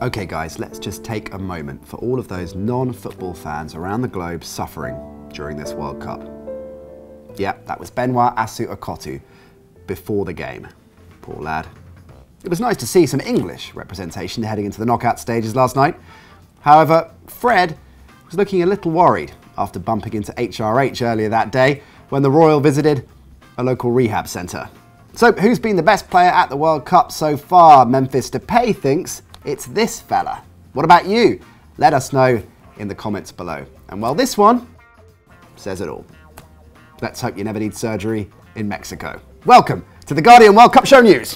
Okay guys, let's just take a moment for all of those non-football fans around the globe suffering during this World Cup. Yeah, that was Benoit Asu-Akoto before the game. Poor lad. It was nice to see some English representation heading into the knockout stages last night. However, Fred was looking a little worried after bumping into HRH earlier that day when the Royal visited a local rehab centre. So who's been the best player at the World Cup so far? Memphis Depay thinks it's this fella. What about you? Let us know in the comments below. And well, this one says it all. Let's hope you never need surgery in Mexico. Welcome to the Guardian World Cup Show News.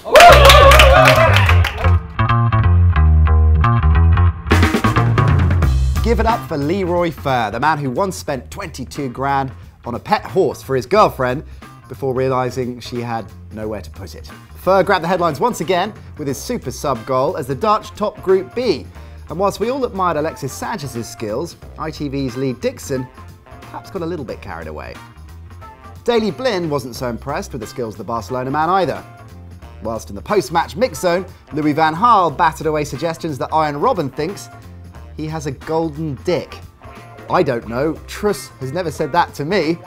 Give it up for Leroy Fer, the man who once spent 22 grand on a pet horse for his girlfriend before realising she had nowhere to put it. Fer grabbed the headlines once again with his super sub goal as the Dutch top Group B. And whilst we all admired Alexis Sanchez's skills, ITV's Lee Dixon perhaps got a little bit carried away. Daley Blind wasn't so impressed with the skills of the Barcelona man either. Whilst in the post-match mix zone, Louis van Gaal battered away suggestions that Ian Robben thinks he has a golden dick. I don't know, Truss has never said that to me.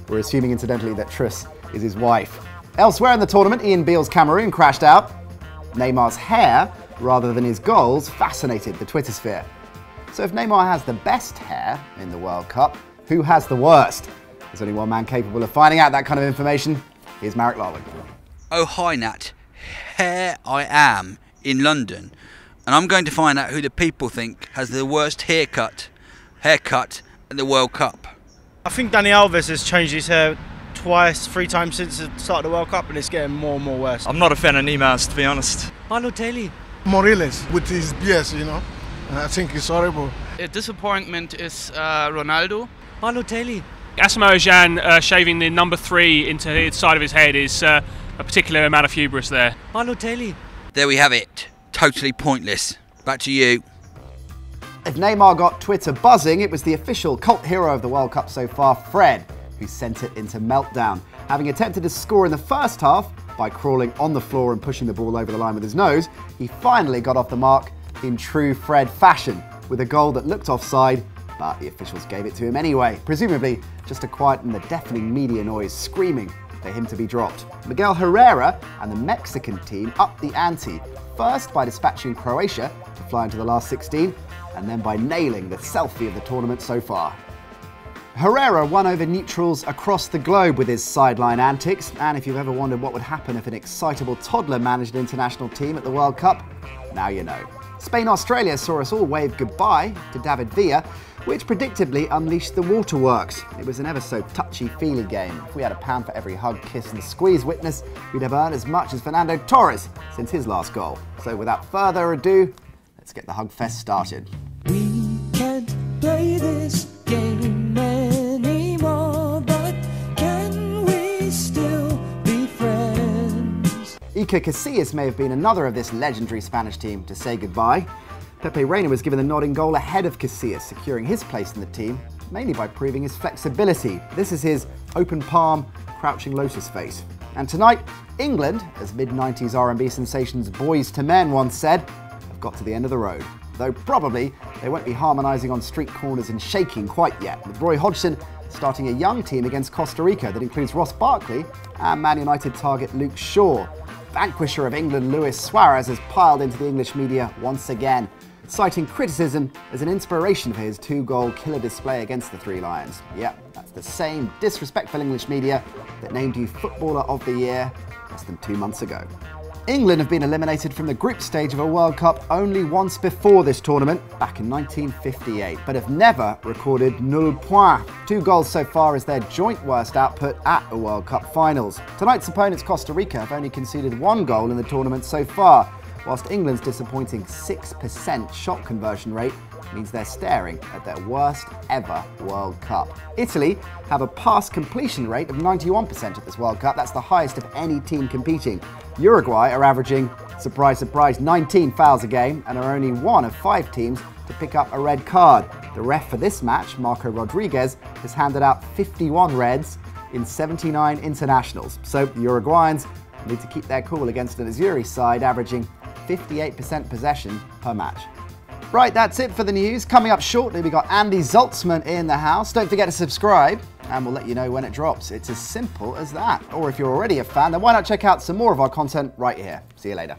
We're assuming incidentally that Truss is his wife. Elsewhere in the tournament, Ian Beale's Cameroon crashed out. Neymar's hair, rather than his goals, fascinated the Twitter sphere. So if Neymar has the best hair in the World Cup, who has the worst? There's only one man capable of finding out that kind of information. Here's Marek Larwin. Oh hi Nat, here I am in London and I'm going to find out who the people think has the worst haircut at the World Cup. I think Dani Alves has changed his hair twice, 3 times since the start of the World Cup and it's getting more and more worse. I'm not a fan of Neymar's, to be honest. Balotelli. Morales with his beard, you know. I think it's horrible. A disappointment is Ronaldo. Balotelli. Asamoah Gyan shaving the number 3 into the side of his head is a particular amount of hubris there. Balotelli. There we have it. Totally pointless. Back to you. If Neymar got Twitter buzzing, it was the official cult hero of the World Cup so far, Fred, who sent it into meltdown. Having attempted to score in the first half by crawling on the floor and pushing the ball over the line with his nose, he finally got off the mark in true Fred fashion with a goal that looked offside, but the officials gave it to him anyway, presumably just to quieten the deafening media noise screaming for him to be dropped. Miguel Herrera and the Mexican team upped the ante, first by dispatching Croatia to fly into the last 16, and then by nailing the selfie of the tournament so far. Herrera won over neutrals across the globe with his sideline antics, and if you've ever wondered what would happen if an excitable toddler managed an international team at the World Cup, now you know. Spain-Australia saw us all wave goodbye to David Villa, which predictably unleashed the waterworks. It was an ever so touchy-feely game. If we had £1 for every hug, kiss and squeeze witness, we'd have earned as much as Fernando Torres since his last goal. So without further ado, let's get the hug fest started. We can't play this game anymore, but can we still be friends? Iker Casillas may have been another of this legendary Spanish team to say goodbye. Pepe Reina was given the nodding goal ahead of Casillas, securing his place in the team, mainly by proving his flexibility. This is his open palm, crouching lotus face. And tonight, England, as mid-90s R&B sensations Boys to Men once said, have got to the end of the road. Though probably they won't be harmonising on street corners and shaking quite yet, with Roy Hodgson starting a young team against Costa Rica that includes Ross Barkley and Man United target Luke Shaw. Vanquisher of England Luis Suarez has piled into the English media once again, citing criticism as an inspiration for his 2-goal killer display against the Three Lions. Yep, that's the same disrespectful English media that named you Footballer of the Year less than 2 months ago. England have been eliminated from the group stage of a World Cup only once before this tournament, back in 1958, but have never recorded nul point. 2 goals so far is their joint worst output at a World Cup finals. Tonight's opponents, Costa Rica, have only conceded 1 goal in the tournament so far, whilst England's disappointing 6% shot conversion rate means they're staring at their worst ever World Cup. Italy have a pass completion rate of 91% at this World Cup. That's the highest of any team competing. Uruguay are averaging, surprise, surprise, 19 fouls a game and are only one of 5 teams to pick up a red card. The ref for this match, Marco Rodriguez, has handed out 51 reds in 79 internationals. So the Uruguayans need to keep their cool against an Azzurri side averaging 58% possession per match. Right, that's it for the news. Coming up shortly, we got Andy Zaltzman in the house. Don't forget to subscribe, and we'll let you know when it drops. It's as simple as that. Or if you're already a fan, then why not check out some more of our content right here. See you later.